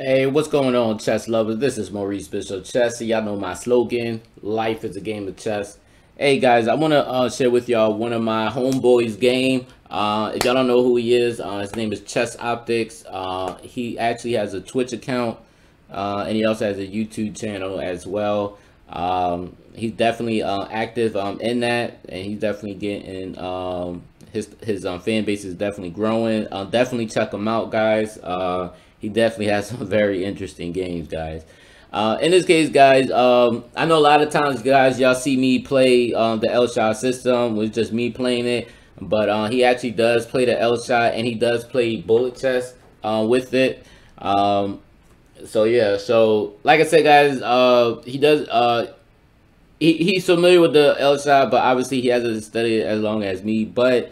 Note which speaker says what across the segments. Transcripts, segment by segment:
Speaker 1: Hey, what's going on, chess lovers? This is Maurice Bishop Chess. Y'all know my slogan: "Life is a game of chess." Hey guys, I want to share with y'all one of my homeboys' game. If y'all don't know who he is, his name is ChessOptics. He actually has a Twitch account, and he also has a YouTube channel as well. He's definitely active in that, and he's definitely getting his fan base is definitely growing. Definitely check him out, guys. He definitely has some very interesting games, guys. In this case, guys, I know a lot of times, guys, y'all see me play the Elshad system with just me playing it, but he actually does play the Elshad, and he does play bullet chess with it. So yeah, so like I said, guys, he does he's familiar with the Elshad, but obviously he hasn't studied it as long as me. But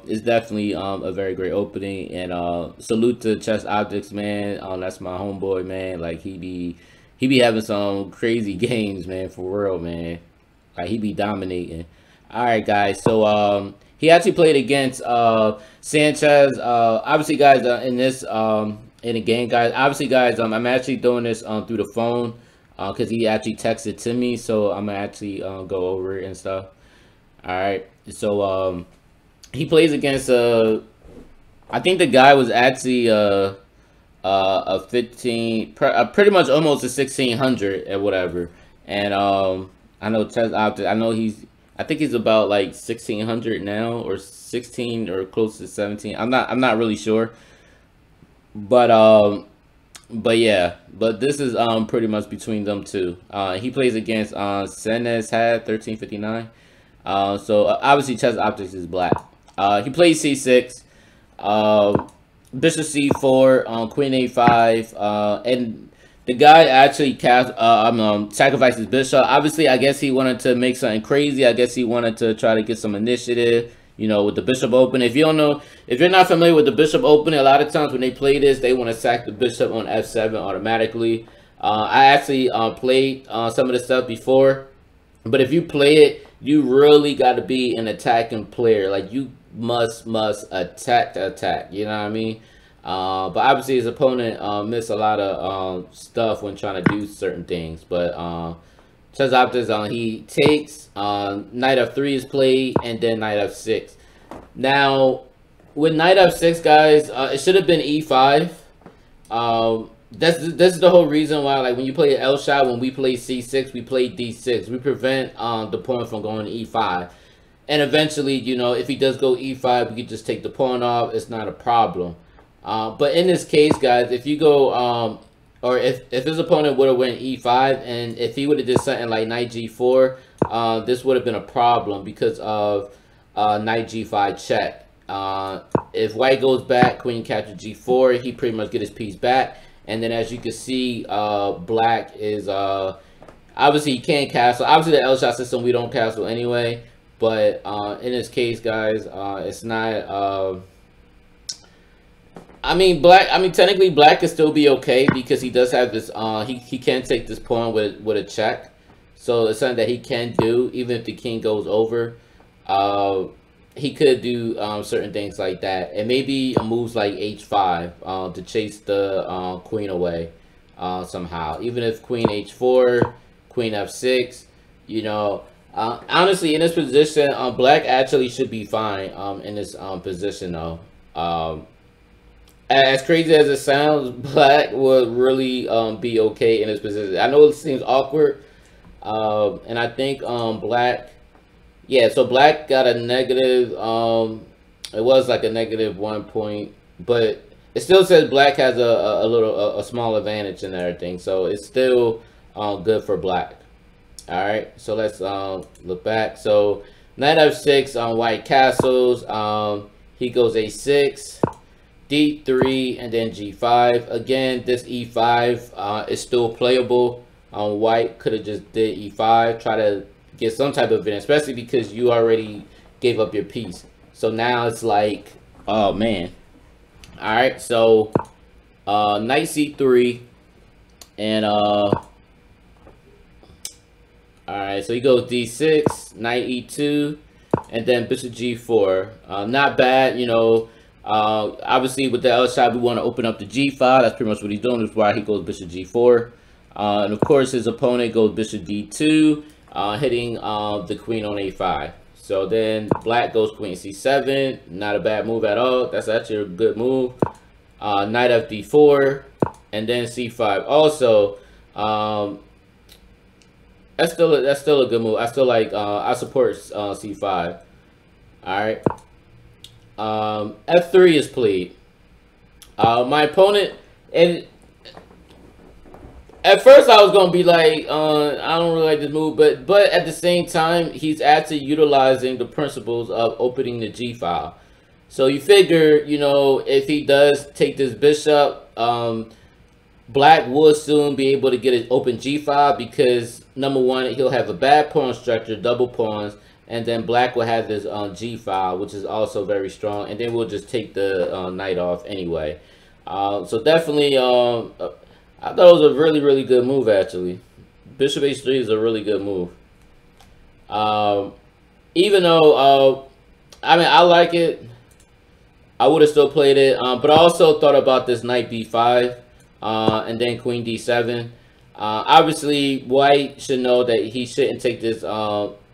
Speaker 1: it's definitely a very great opening, and salute to ChessOptics, man. That's my homeboy, man. Like he be having some crazy games, man, for real, man. Like he be dominating. All right, guys. So he actually played against Sanchez. Obviously, guys, in this in the game, guys. Obviously, guys, I'm actually doing this through the phone. Because he actually texted to me, so I'm gonna actually go over it and stuff. All right, so he plays against I think the guy was actually a 15, pretty much almost a 1600 or whatever. And I know ChessOptics. I think he's about like 1600 now, or 16, or close to 17. I'm not really sure, but yeah, but this is pretty much between them two. He plays against Senes had 1359. So obviously ChessOptics is black. He plays c6, bishop c4, queen a5, and the guy actually sacrifices bishop. Obviously, I guess he wanted to make something crazy. I guess he wanted to try to get some initiative, you know, with the bishop open. If you don't know, if you're not familiar with the bishop open, a lot of times when they play this, they want to sack the bishop on f7 automatically. I actually played some of this stuff before, but if you play it, you really got to be an attacking player. Like you must attack. You know what I mean? But obviously his opponent missed a lot of stuff when trying to do certain things. But ChessOptics, he takes, knight f3 is played, and then knight f6. Now, with knight f6, guys, it should have been e5. This is the whole reason why, like, when you play Elshad, when we play c6, we play d6. We prevent the pawn from going to e5. And eventually, you know, if he does go e5, we could just take the pawn off. It's not a problem. But in this case, guys, if you go, or if his opponent would have went e5, and if he would have did something like knight g4, this would have been a problem because of knight g5 check. If white goes back, queen captures g4, he pretty much get his piece back. And then as you can see, black is obviously he can't castle. Obviously the Elshad system we don't castle anyway. But in this case, guys, it's not. I mean, technically black can still be okay because he does have this. He can take this pawn with a check, so it's something that he can do even if the king goes over. He could do certain things like that, and maybe moves like h5 to chase the queen away somehow. Even if queen h4, queen f6, you know. Honestly, in this position, black actually should be fine in this position though. As crazy as it sounds, black would really be okay in this position. I know it seems awkward, and I think black, yeah. So black got a negative. It was like a -1 point, but it still says black has a small advantage and everything. So it's still good for black. All right. So let's look back. So knight f6 on white castles. He goes a6. d3 and then g5. Again, this e5 is still playable. White could have just did e5, try to get some type of advantage, especially because you already gave up your piece. So now it's like, oh man. All right, so knight c3, and all right, so he goes d6, knight e2, and then bishop g4. Not bad, you know. Obviously, with the Elshad, we want to open up the g file. That's pretty much what he's doing. That's why he goes bishop g4. And of course, his opponent goes bishop d2, hitting the queen on a5. So then black goes queen c7. Not a bad move at all. That's actually a good move. Knight fd4, and then c5. Also, that's still a good move. I still like. I support c5. All right. F3 is played. My opponent, and at first I was gonna be like, I don't really like this move, but at the same time, he's actually utilizing the principles of opening the G file. So you figure, you know, if he does take this bishop, black will soon be able to get an open G file because number one, he'll have a bad pawn structure, double pawns. And then black will have this G file, which is also very strong. And then we'll just take the knight off anyway. So definitely, I thought it was a really, really good move, actually. Bishop h3 is a really good move. Even though, I mean, I like it. I would have still played it. But I also thought about this knight b5 and then queen d7. Obviously, white should know that he shouldn't take this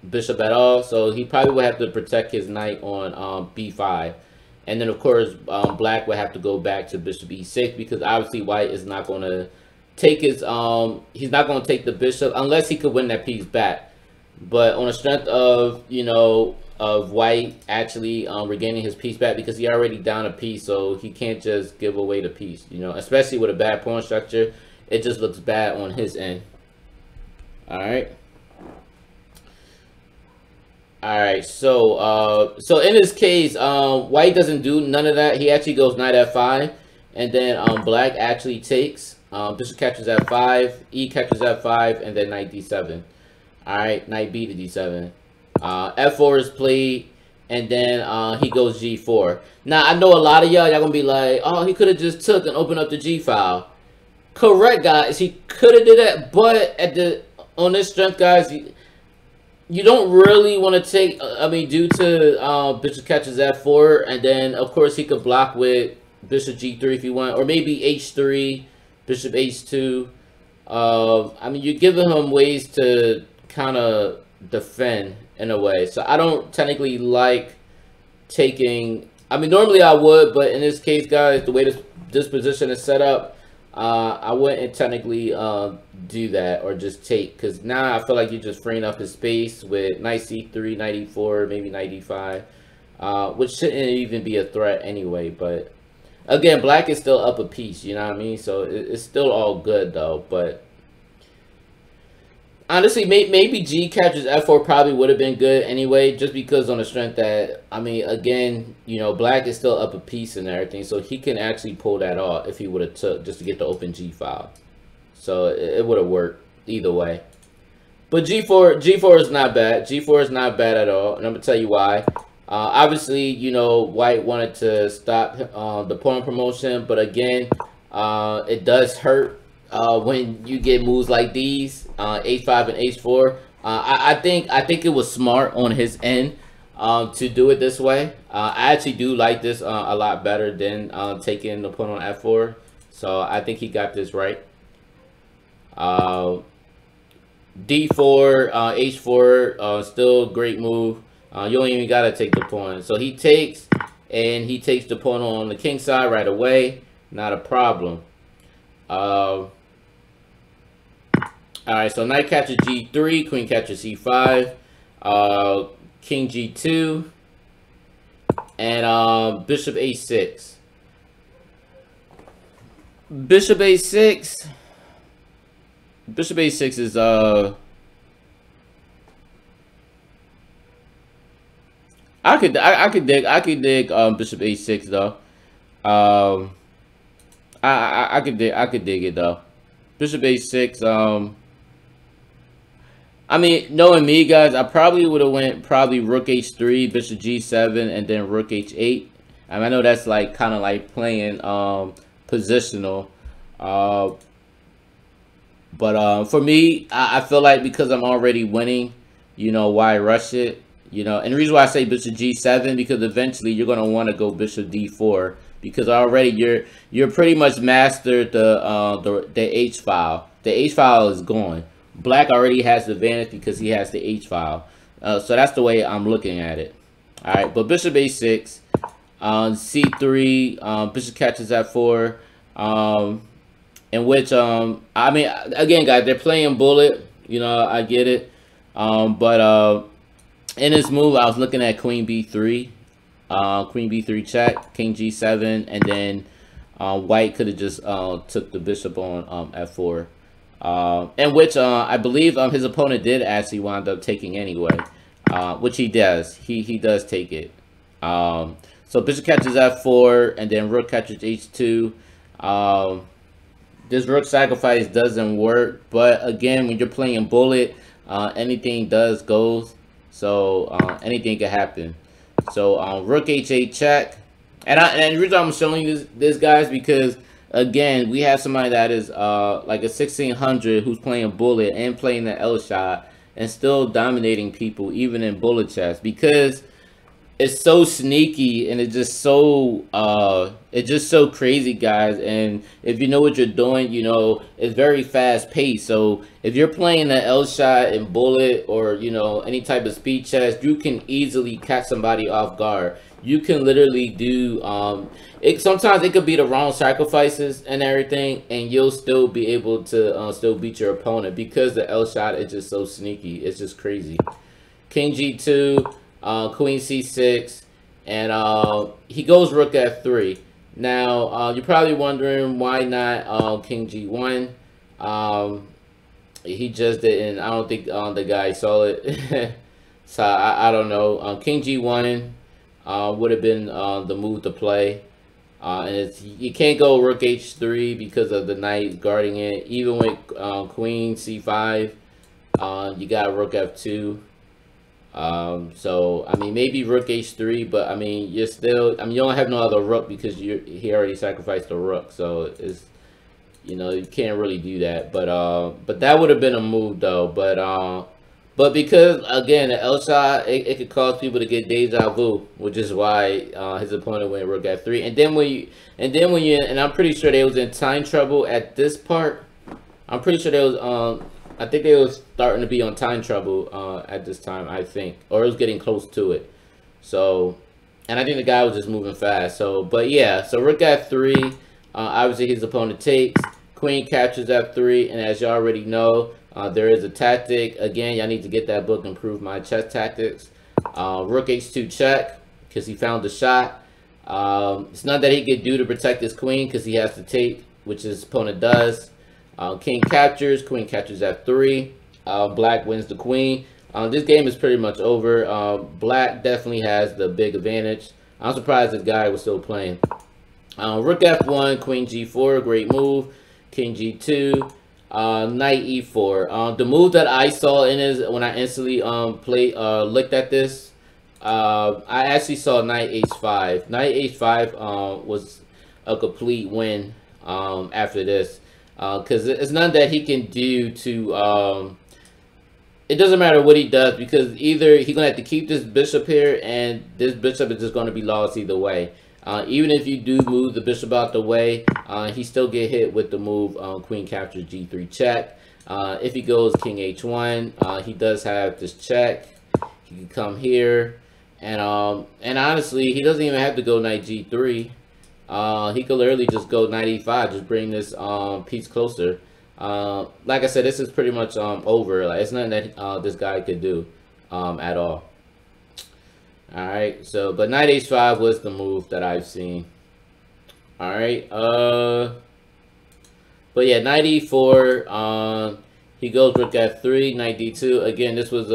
Speaker 1: bishop at all, so he probably would have to protect his knight on b5, and then of course black would have to go back to bishop e6 because obviously white is not going to take his he's not going to take the bishop unless he could win that piece back. But on the strength of, you know, of white actually regaining his piece back, because he already down a piece, so he can't just give away the piece, you know, especially with a bad pawn structure. It just looks bad on his end. All right, so in this case, white doesn't do none of that. He actually goes knight f5, and then black actually takes. Bishop captures f5, e captures f5, and then knight d7. All right, knight b to d7. F4 is played, and then he goes g4. Now I know a lot of y'all gonna be like, oh, he could have just took and opened up the g file. Correct, guys. He could have did that, but on this strength, guys. You don't really want to take, I mean, due to bishop catches f4, and then, of course, he could block with bishop g3 if you want, or maybe h3, bishop h2. I mean, you're giving him ways to kind of defend in a way. So I don't technically like taking, I mean, normally I would, but in this case, guys, the way this position is set up, I wouldn't technically do that or just take, because now I feel like you're just freeing up his space with knight c3, knight e4, maybe knight e5, which shouldn't even be a threat anyway. But again, black is still up a piece, you know what I mean? So it's still all good though. But honestly, maybe G captures f4 probably would have been good anyway, just because on the strength that, I mean, again, you know, black is still up a piece and everything, so he can actually pull that off if he would have took just to get the open G file. So it would have worked either way. But G4 is not bad. G4 is not bad at all, and I'm gonna tell you why. Obviously, you know, white wanted to stop the pawn promotion, but again, it does hurt when you get moves like these, h5 and h4. I think it was smart on his end to do it this way. I actually do like this a lot better than taking the pawn on f4. So I think he got this right. D4, h4, still great move. You don't even gotta take the pawn. So he takes, and he takes the pawn on the king side right away. Not a problem. All right, so knight captures g3, queen captures c5, king g2, and bishop a6. Bishop a6. Bishop a6 is I could dig bishop a6 though. I could dig it though. Bishop a6. I mean, knowing me, guys, I probably would have went rook h3, bishop g7, and then rook h8. I mean, I know that's like kind of like playing positional. But for me, I feel like because I'm already winning, you know, why rush it? You know, and the reason why I say bishop g7 because eventually you're gonna want to go bishop d4 because already you're pretty much mastered the h file. The h file is gone. Black already has the advantage because he has the h file. So that's the way I'm looking at it. All right, but bishop a6, c3, bishop catches f4, in which I mean, again, guys, they're playing bullet. You know, I get it, but in this move, I was looking at queen b3, queen b3 check, king g7, and then white could have just took the bishop on f4, in which I believe his opponent did actually wind up taking anyway, which he does. He does take it. So bishop catches f4, and then rook catches h2. This rook sacrifice doesn't work, but again, when you're playing bullet, anything goes. So anything can happen. So rook h8 check, and the reason I'm showing you this guys, because again, we have somebody that is like a 1600 who's playing bullet and playing the Elshad and still dominating people even in bullet chess, because it's so sneaky and it's just so crazy, guys. And if you know what you're doing, you know it's very fast paced. So if you're playing the Elshad in bullet, or you know any type of speed chess, you can easily catch somebody off guard. You can literally do sometimes it could be the wrong sacrifices and everything, and you'll still be able to still beat your opponent, because the Elshad is just so sneaky. It's just crazy. King g2, queen c6, and he goes rook f3. Now you're probably wondering why not king g1. He just didn't. I don't think the guy saw it. So I don't know. King g1 would have been the move to play, and you can't go rook h3 because of the knight guarding it. Even with queen c5, you got rook f2. So I mean, maybe rook h3, but I mean, you're still, I mean, you don't have no other rook because he already sacrificed the rook, so it's, you know, you can't really do that. But that would have been a move though. But because again, the Elshad, it could cause people to get deja vu, which is why his opponent went rook f3. And then and I'm pretty sure they was in time trouble at this part. I'm pretty sure they was I think they was starting to be on time trouble at this time, I think, or it was getting close to it. So, and I think the guy was just moving fast. So, but yeah, so rook f3, obviously his opponent takes, queen captures f3, and as you already know, there is a tactic. Again, y'all need to get that book, Improve My Chess Tactics. Rook h2 check, because he found the shot. It's not that he could do to protect his queen, because he has to take, which his opponent does. King captures, queen captures f3. Black wins the queen. This game is pretty much over. Black definitely has the big advantage. I'm surprised this guy was still playing. Rook f1, queen g4, great move. King g2, knight e4. The move that I saw in is when I instantly looked at this, I actually saw knight h5. Knight h5 was a complete win after this. Because it's none that he can do to, it doesn't matter what he does, because either he's going to have to keep this bishop here, and this bishop is just going to be lost either way. Even if you do move the bishop out the way, he still get hit with the move queen captures g3 check. If he goes king h1, he does have this check. He can come here, and honestly, he doesn't even have to go knight g3. He could literally just go knight e5, just bring this piece closer. Like I said, this is pretty much over. Like, it's nothing that this guy could do at all. All right, so but knight h5 was the move that I've seen. All right, but yeah, knight e4. He goes rook f3, knight d2. Again, this was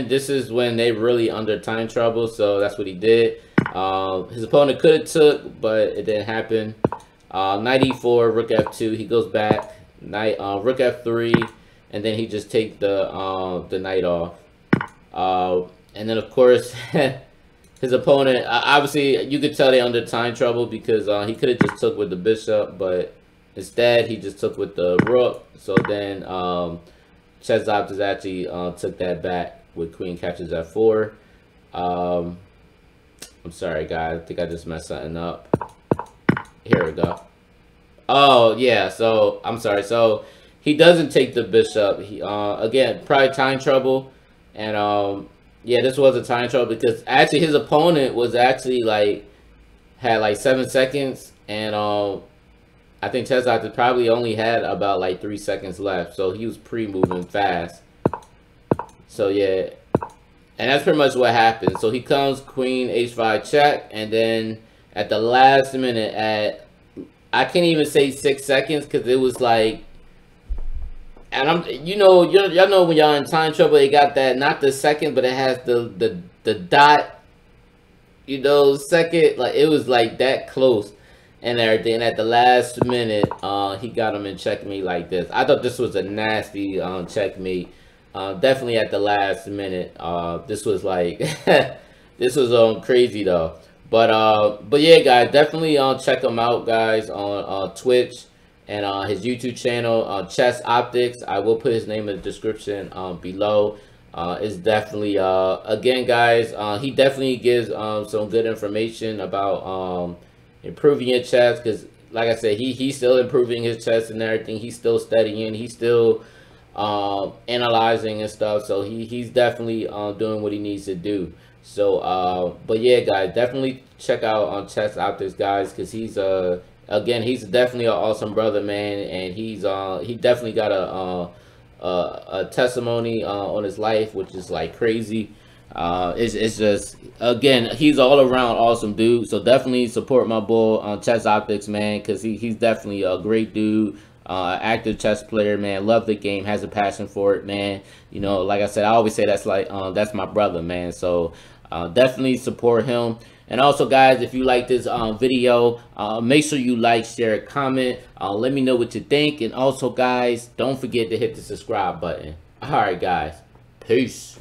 Speaker 1: this is when they really under time trouble, so that's what he did. His opponent could have took, but it didn't happen. Knight e4, rook f2. He goes back, knight rook f3, and then he just take the knight off. And then of course his opponent, obviously you could tell they under time trouble, because he could have just took with the bishop, but instead he just took with the rook. So then ChessOptics actually took that back with queen captures f4. I'm sorry, guys. I think I just messed something up. Here we go. Oh, yeah. So, I'm sorry. So, he doesn't take the bishop. He, again, probably time trouble. And, yeah, this was a time trouble because actually his opponent was actually, like, had, like, 7 seconds. And, I think ChessOptics probably only had about, like, 3 seconds left. So, he was pre-moving fast. So, yeah. And that's pretty much what happened. So, he comes queen, h5 check. And then at the last minute at... I can't even say 6 seconds because it was like, and y'all know when y'all in time trouble, it got that, not the second, but it has the dot, second, like it was like that close and everything. And at the last minute, he got him in checkmate like this. I thought this was a nasty checkmate. Definitely at the last minute. This was like, this was crazy though. But yeah, guys, definitely check him out, guys, on Twitch and his YouTube channel, ChessOptics. I will put his name in the description below. It's definitely again, guys, he definitely gives some good information about improving your chess, because like I said, he's still improving his chess and everything. He's still studying. He's still analyzing and stuff. So he's definitely doing what he needs to do. So but yeah, guys, definitely check out on ChessOptics, guys, because he's again, he's definitely an awesome brother, man, and he definitely got a testimony on his life, which is like crazy. It's just, again, he's all around awesome dude. So definitely support my boy on ChessOptics, man, because he's definitely a great dude. Active chess player, man. Love the game, has a passion for it, man. Like I said, I always say that's like that's my brother, man. So definitely support him. And also, guys, if you like this video, make sure you like, share, comment. Let me know what you think. And also, guys, don't forget to hit the subscribe button. All right, guys, peace.